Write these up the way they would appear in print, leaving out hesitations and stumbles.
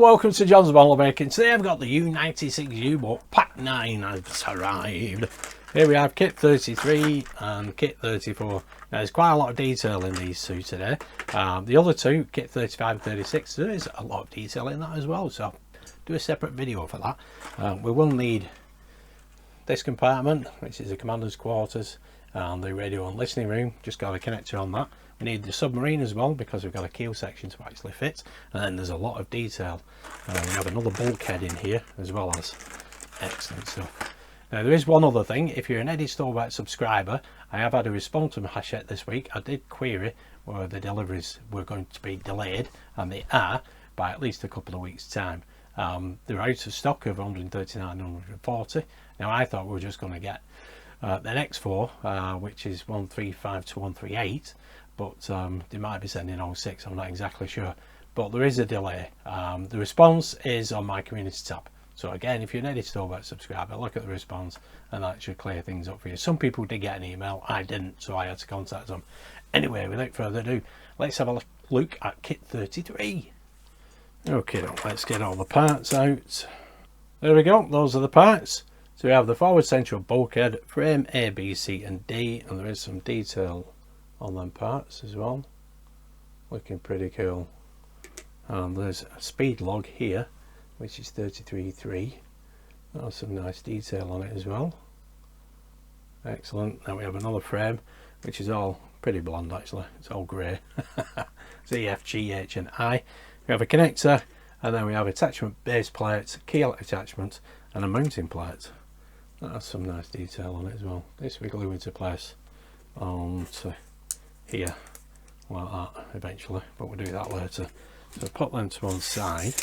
welcome to John's Bottle Making. Today I've got the U-96 U-boat Pack 9 has arrived. Here we have kit 33 and kit 34. Now, there's quite a lot of detail in these two today. The other two, kit 35 and 36, there is a lot of detail in that as well, so I'll do a separate video for that. We will need this compartment, which is the commander's quarters, and the radio and listening room. Just got a connector on that. We need the submarine as well, because we've got a keel section to actually fit, and then there's a lot of detail. We have another bulkhead in here as well as excellent stuff. Now, there is one other thing. If you're an Eddie Stolbert subscriber, I have had a response from Hachette this week. I did query where the deliveries were going to be delayed, and they are by at least a couple of weeks time. They're out of stock of 139 and 140. Now, I thought we were just going to get the next four, which is 135 to 138, but they might be sending 06. I'm not exactly sure, but there is a delay. The response is on my community tab. So again, if you're an Eddie Stolbert subscriber, look at the response and that should clear things up for you. Some people did get an email, I didn't, so I had to contact them. Anyway, without further ado, let's have a look at kit 33. Okay, let's get all the parts out. There we go, those are the parts. So we have the forward central bulkhead, frame A, B, C and D, and there is some detail on them parts as well. Looking pretty cool. And there's a speed log here, which is 33.3. That's some nice detail on it as well. Excellent. Now we have another frame, which is all pretty blonde actually. It's all grey. Z, F, G, H and I. We have a connector, and then we have attachment base plates, keel attachment and a mounting plate. That has some nice detail on it as well. This we glue into place onto here like that eventually, but we'll do that later. So put them to one side,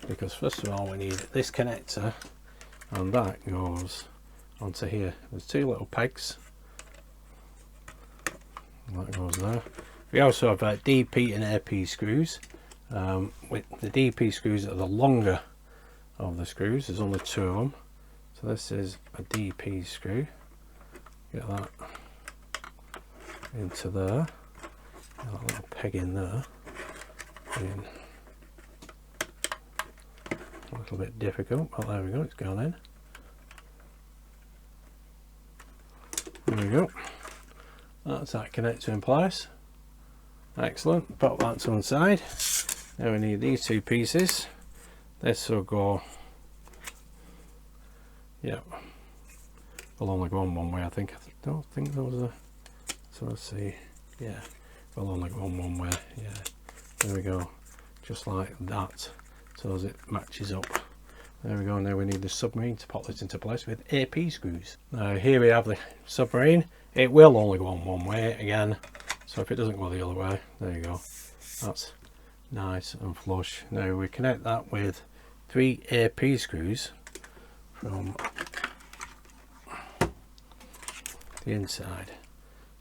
because first of all we need this connector, and that goes onto here. There's two little pegs that goes there. We also have DP and AP screws. With the DP screws are the longer of the screws. There's only two of them. So this is a DP screw. Get that into there. Get that little peg in there. In. A little bit difficult, but there we go, it's gone in. There we go. That's that connector in place. Excellent. Put that to one side. Now we need these two pieces. This will go, yeah, will only go on one way, I think. I don't think those are, so let's see, yeah, will only go on one way, yeah. There we go, just like that, so as it matches up. There we go. Now we need the submarine to pop this into place with AP screws. Now here we have the submarine. It will only go on one way again, so if it doesn't go the other way, there you go. That's nice and flush. Now we connect that with 3 AP screws from the inside.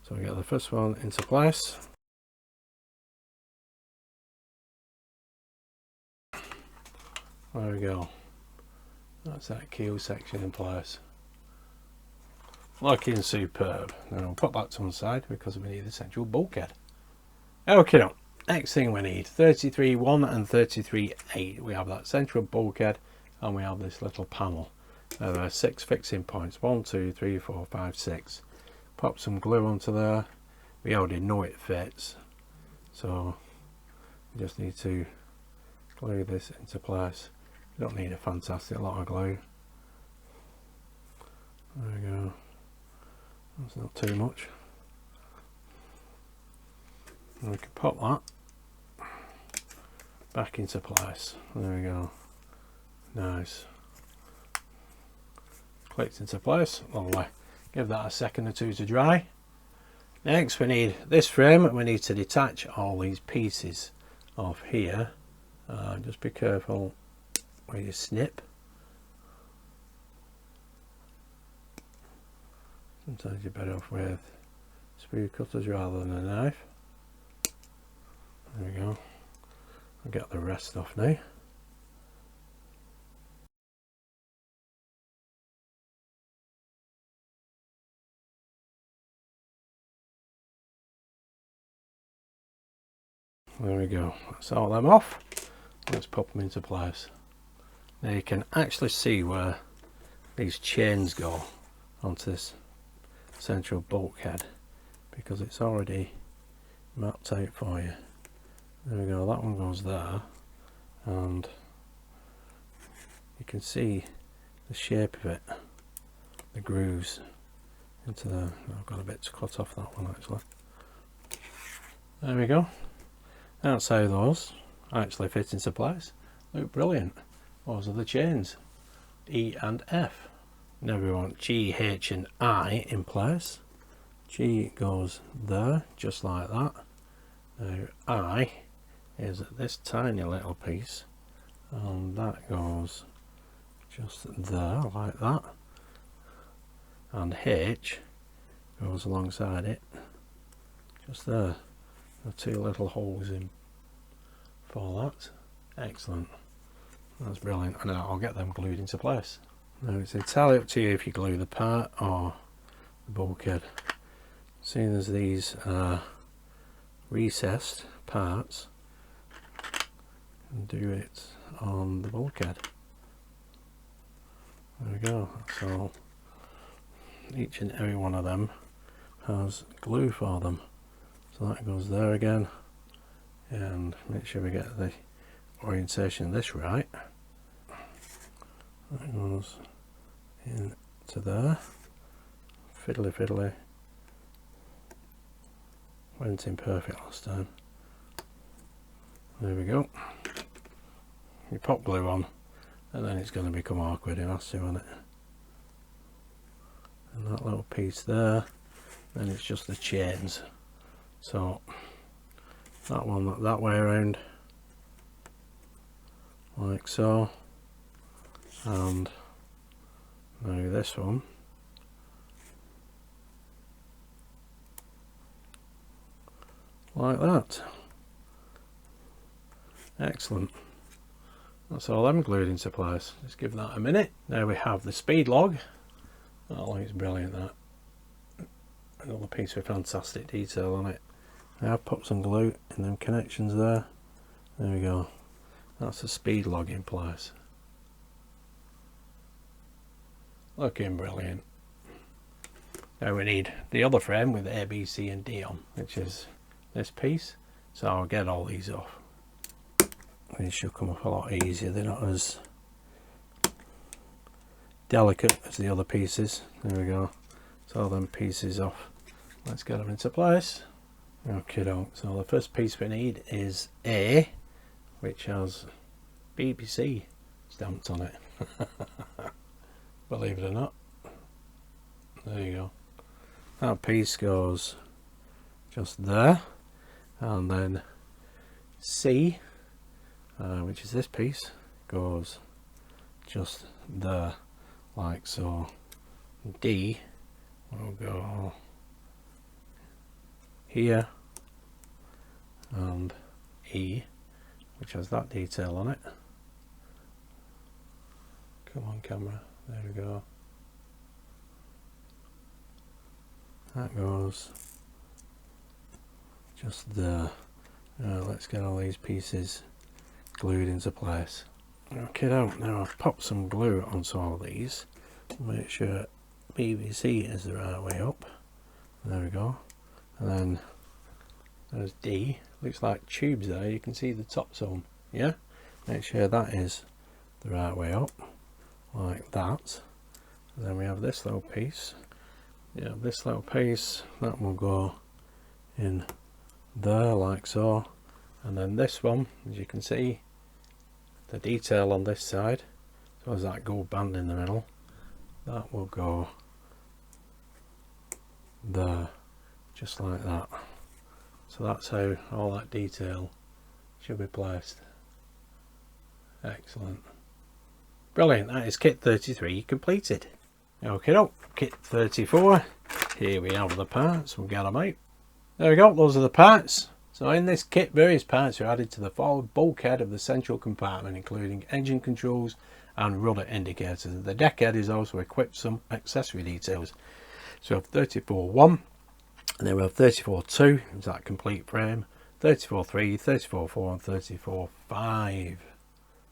So we get the first one into place. There we go. That's that keel section in place. Looking superb. Now we'll put that to one side because we need the central bulkhead. Okay, now, next thing we need 33.1 and 33.8. We have that central bulkhead and we have this little panel. There are 6 fixing points. 1, 2, 3, 4, 5, 6. Pop some glue onto there. We already know it fits, so we just need to glue this into place. You don't need a fantastic lot of glue. There we go. That's not too much. And we can pop that back into place. There we go. Nice. Clicked into place. Lovely. Give that a second or two to dry. Next we need this frame. We need to detach all these pieces off here. Just be careful where you snip. Sometimes you're better off with sprue cutters rather than a knife. There we go. I'll get the rest off now. There we go. That's all them off. let's pop them into place. Now you can actually see where these chains go onto this central bulkhead because it's already mapped out for you. There we go, that one goes there, and you can see the shape of it, the grooves into the, I've got a bit to cut off that one actually. There we go. That's how those actually fit into place. Look brilliant. Those are the chains, E and F. Now we want G, H and I in place. G goes there, just like that. Now I is at this tiny little piece, and that goes just there, like that. And H goes alongside it, just there. There are two little holes in for that. Excellent. That's brilliant. And I'll get them glued into place. Now it's entirely up to you if you glue the part or the bulkhead. Seeing as these are recessed parts, and do it on the bulkhead. There we go. So each and every one of them has glue for them. So that goes there again, and make sure we get the orientation of this right. That goes into there. Fiddly fiddly. Went in perfect last time. There we go. You pop glue on, and then it's going to become awkward. It has to, isn't it? And that little piece there, then it's just the chains. So that one that way around, like so, and now this one like that. Excellent. That's all them glued into place. Just give that a minute. Now we have the speed log. That looks brilliant, that. Another piece with fantastic detail on it. I've put some glue in them connections there. There we go. That's the speed log in place. Looking brilliant. Now we need the other frame with A, B, C and D on, which is this piece. So I'll get all these off. These should come up a lot easier. They're not as delicate as the other pieces. There we go. So all them pieces off. Let's get them into place. Okay, so the first piece we need is A, which has BBC stamped on it. Believe it or not. There you go. That piece goes just there, and then C, which is this piece, goes just there, like so. D will go here, and E, which has that detail on it. Come on camera, there we go. That goes just there. Let's get all these pieces glued into place. Okay, now I've popped some glue onto all these. Make sure BBC is the right way up. There we go. And then there's D. Looks like tubes there. You can see the top zone. Yeah? Make sure that is the right way up. Like that. And then we have this little piece. Yeah, this little piece, that will go in there like so. And then this one, as you can see, the detail on this side, so there's that gold band in the middle, that will go there, just like that. So that's how all that detail should be placed. Excellent. Brilliant. That is kit 33 completed. Okay, kit 34. Here we have the parts. We'll get them out. There we go. Those are the parts. So in this kit, various parts are added to the forward bulkhead of the central compartment, including engine controls and rudder indicators. The deckhead is also equipped with some accessory details. So we have 34.1, and then we have 34.2, is that complete frame, 34.3, 34.4 and 34.5.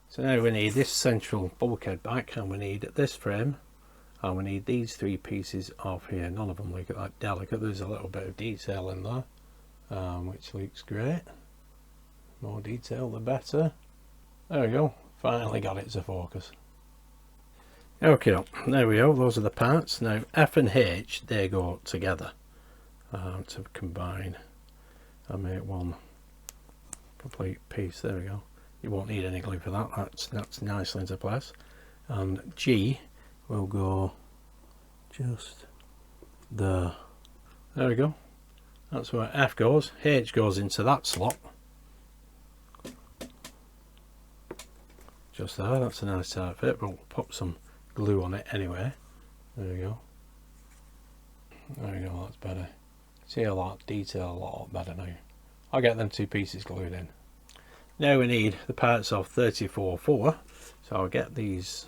So now we need this central bulkhead back, and we need this frame, and we need these three pieces off here. None of them look that delicate. There's a little bit of detail in there, which looks great. More detail the better. There we go, finally got it to focus. Okay, there we go, those are the parts. Now F and H, they go together to combine and make one complete piece. There we go. You won't need any glue for that, that's nicely into place. And G will go just there. There we go. That's where F goes. H goes into that slot. Just there, that's a nice tight fit, but we'll pop some glue on it anyway. There we go. There we go, that's better. See a lot detail a lot better now. I'll get them two pieces glued in. Now we need the parts of 34.4, so I'll get these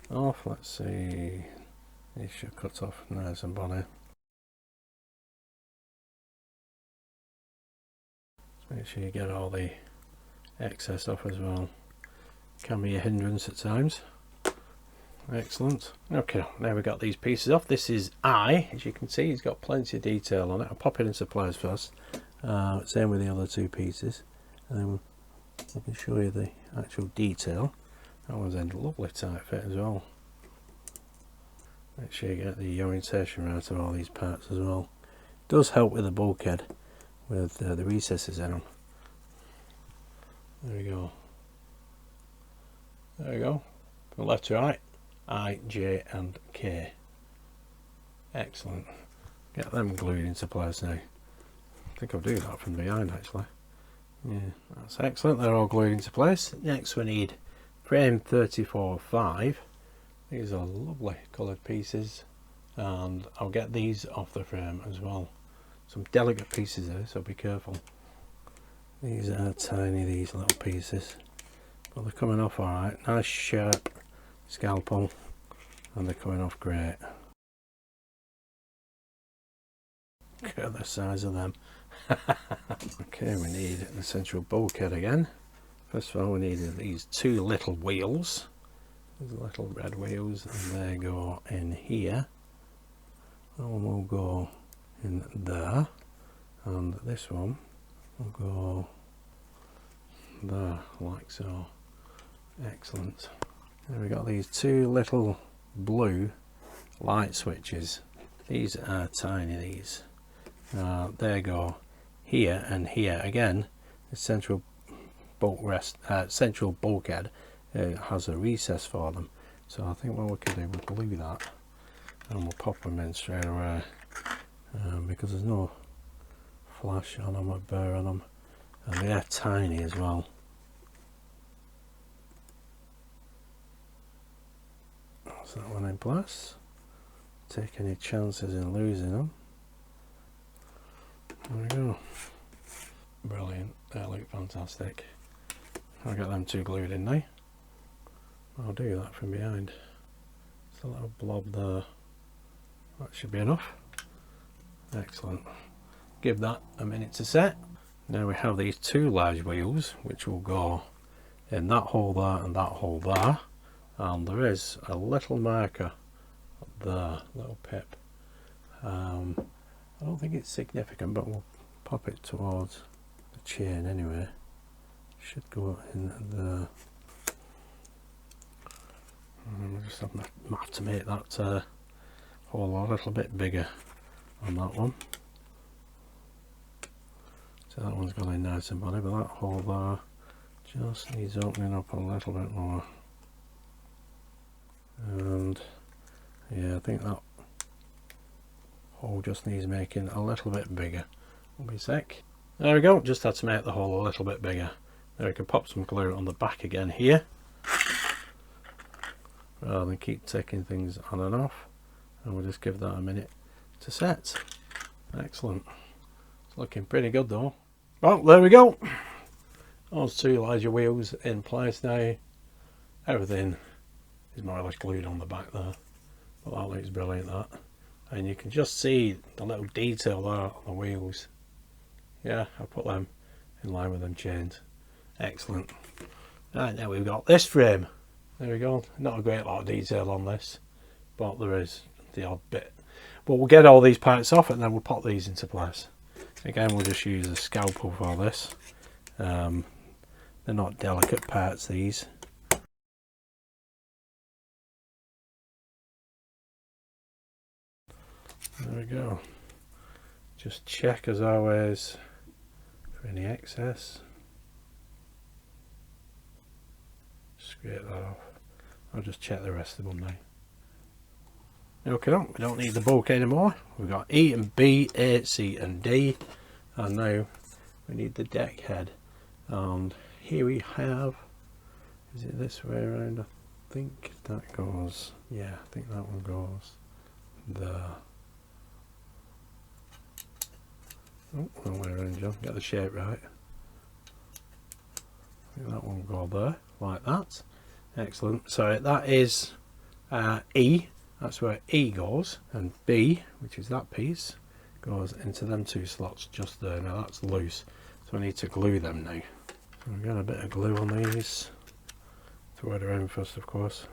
off. Let's see, these should cut off nice and bonny. Just make sure you get all the excess off as well. Can be a hindrance at times. Excellent. Okay, now we've got these pieces off. This is I, as you can see, it's got plenty of detail on it. I'll pop it into place first. Same with the other two pieces, and then I can show you the actual detail. That one's a lovely tight fit as well. Make sure you get the orientation right of all these parts as well. It does help with the bulkhead with the recesses in them. There we go. There we go. From left to right, I, J and K. Excellent. Get them glued into place now. I think I'll do that from behind actually. Yeah, that's excellent. They're all glued into place. Next we need frame 34.5. These are lovely coloured pieces, and I'll get these off the frame as well. Some delicate pieces there, so be careful. These are tiny, these little pieces, but they're coming off alright. Nice sharp scalpel, and they're coming off great. Look at the size of them. Okay, we need the central bulkhead again. First of all, we need these two little wheels. These little red wheels, and they go in here. One will go in there, and this one will go there, like so. Excellent. And we've got these two little blue light switches. These are tiny, these. They go here and here. Again, the central central bulkhead has a recess for them, so I think what we can do, we'll glue that and we'll pop them in straight away, because there's no flash on them or burr on them, and they are tiny as well. That's that one in place. Take any chances in losing them. There we go. Brilliant, they look fantastic. I'll get them two glued in now. I'll do that from behind. Just a little blob there. That should be enough. Excellent. Give that a minute to set. Now we have these two large wheels which will go in that hole there and that hole there, and there is a little marker there, little pip. I don't think it's significant, but we'll pop it towards the chain anyway. Should go in there. We'll just have to make that hole a little bit bigger on that one. So that one's gone in nice and bonny, but that hole there just needs opening up a little bit more. And yeah, I think that hole just needs making a little bit bigger. Will be a sec. There we go, just had to make the hole a little bit bigger. Now we can pop some glue on the back again here, rather than keep taking things on and off, and we'll just give that a minute to set. Excellent. It's looking pretty good though. Well, there we go. Those two larger wheels in place now. Everything is more or less glued on the back there, but that looks brilliant, that. And you can just see the little detail there on the wheels. Yeah, I put them in line with them chains. Excellent. Right, now we've got this frame. There we go. Not a great lot of detail on this, but there is the odd bit. But we'll get all these parts off and then we'll pop these into place. Again, we'll just use a scalpel for this. They're not delicate parts, these. There we go. Just check as always for any excess. Scrape that off. I'll just check the rest of them now. Okay, we don't need the bulk anymore. We've got E and B, A, C and D. And now we need the deck head. And here we have, is it this way around? I think that goes, yeah, I think that one goes there. Oh, wrong way around, John. Get the shape right. I think that one will go there, like that. Excellent. So that is E. That's where E goes, and B, which is that piece, goes into them two slots just there. Now that's loose, so I need to glue them now. So I've got a bit of glue on these. Throw it around first, of course.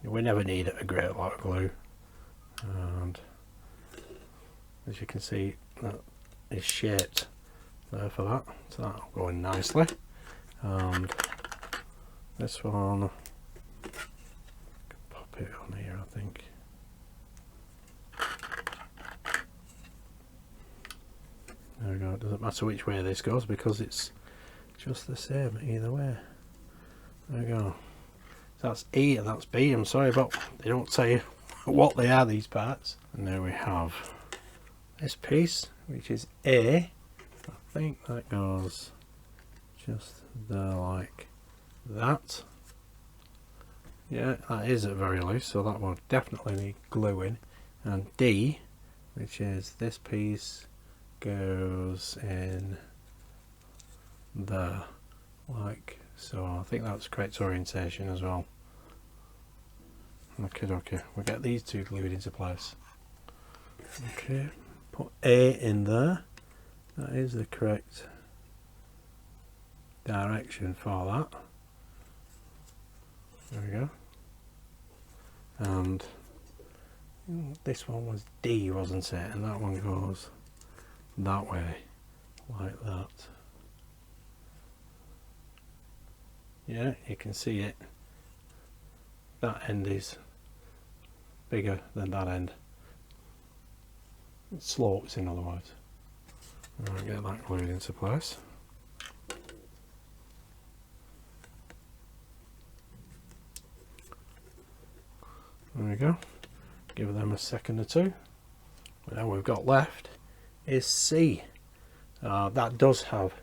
We never need a great lot of glue, and as you can see, that is shaped there for that, so that'll go in nicely. And this one, pop it on here, I think. There we go. It doesn't matter which way this goes because it's just the same either way. There we go. So that's E and that's B. I'm sorry, but they don't say what they are, these parts. And there we have this piece, which is A. I think that goes just there like that. Yeah, that is very loose, so that will definitely need gluing. And D, which is this piece, goes in there like so. I think that's correct orientation as well. Okay, we'll get these two glued into place. Okay, put A in there. That is the correct direction for that. There we go. And this one was D, wasn't it? And that one goes that way, like that. Yeah, you can see it. That end is bigger than that end. It slopes, in other words. I'll get that glued into place. There we go. Give them a second or two. What now we've got left is C. That does have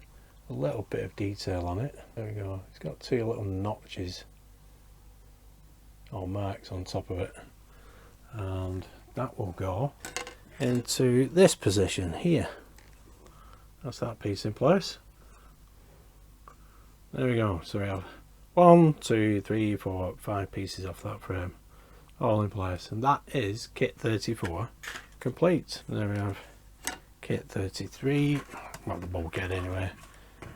a little bit of detail on it. There we go. It's got two little notches or marks on top of it, and that will go into this position here. That's that piece in place. There we go. So we have 1, 2, 3, 4, 5 pieces off that frame, all in place, and that is kit 34 complete. And there we have kit 33, well, the bulkhead anyway.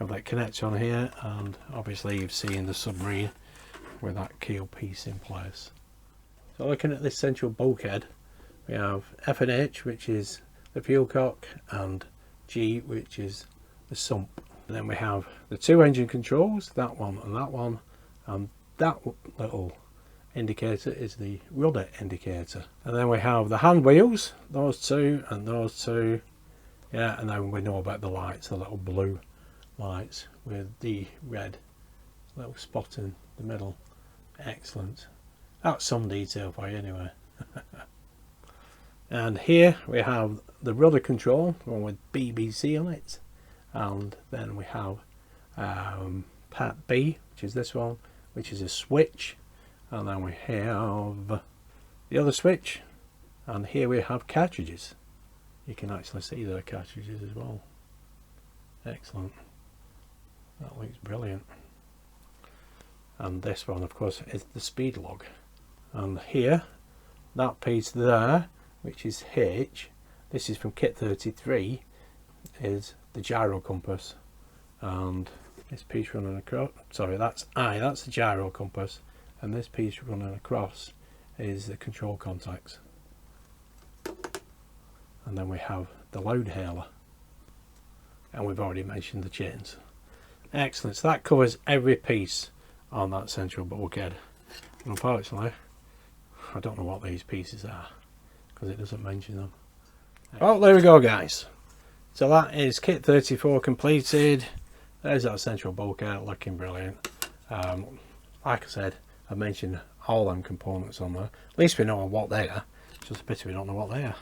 Have that connector on here, and obviously you've seen the submarine with that keel piece in place. So looking at this central bulkhead, we have F and H, which is the fuel cock, and G, which is the sump. And then we have the two engine controls, that one, and that little indicator is the rudder indicator. And then we have the hand wheels, those two and those two. Yeah, and then we know about the lights, the little blue lights with the red little spot in the middle. Excellent. That's some detail for you anyway. And here we have the rudder control, one with BBC on it, and then we have part B, which is this one, which is a switch, and then we have the other switch, and here we have cartridges. You can actually see the cartridges as well. Excellent. That looks brilliant. And this one, of course, is the speed log. And here, that piece there, which is H, this is from kit 33, is the gyro compass. And This piece running across, sorry, that's the gyro compass, and this piece running across is the control contacts. And then we have the load hailer, and we've already mentioned the chains. Excellent, so that covers every piece on that central bulkhead. Unfortunately, I don't know what these pieces are because it doesn't mention them. Oh, there we go, guys. So that is kit 34 completed. There's that central bulkhead looking brilliant. Like I said, I mentioned all them components on there. At least we know what they are. It's just a pity we don't know what they are.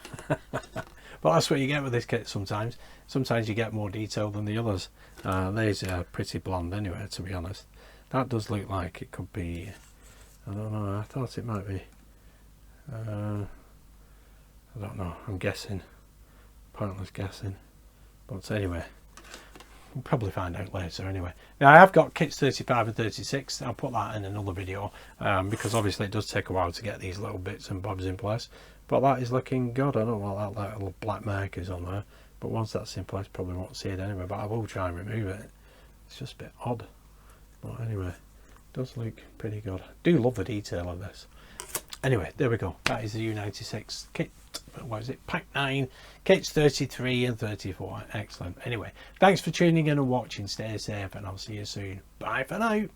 But that's what you get with this kit sometimes. Sometimes you get more detail than the others. These are pretty bland anyway, to be honest. That does look like it could be, I don't know, I thought it might be, I don't know, I'm guessing. Pointless guessing. But anyway, we'll probably find out later anyway. Now I have got kits 35 and 36. I'll put that in another video because obviously it does take a while to get these little bits and bobs in place. But that is looking good. I don't know what that little black mark is on there. But once that's in place, probably won't see it anyway. But I will try and remove it. It's just a bit odd. But anyway, it does look pretty good. I do love the detail of this. Anyway, there we go. That is the U96 kit. What is it? Pack 9, kits 33 and 34. Excellent. Anyway, thanks for tuning in and watching. Stay safe and I'll see you soon. Bye for now.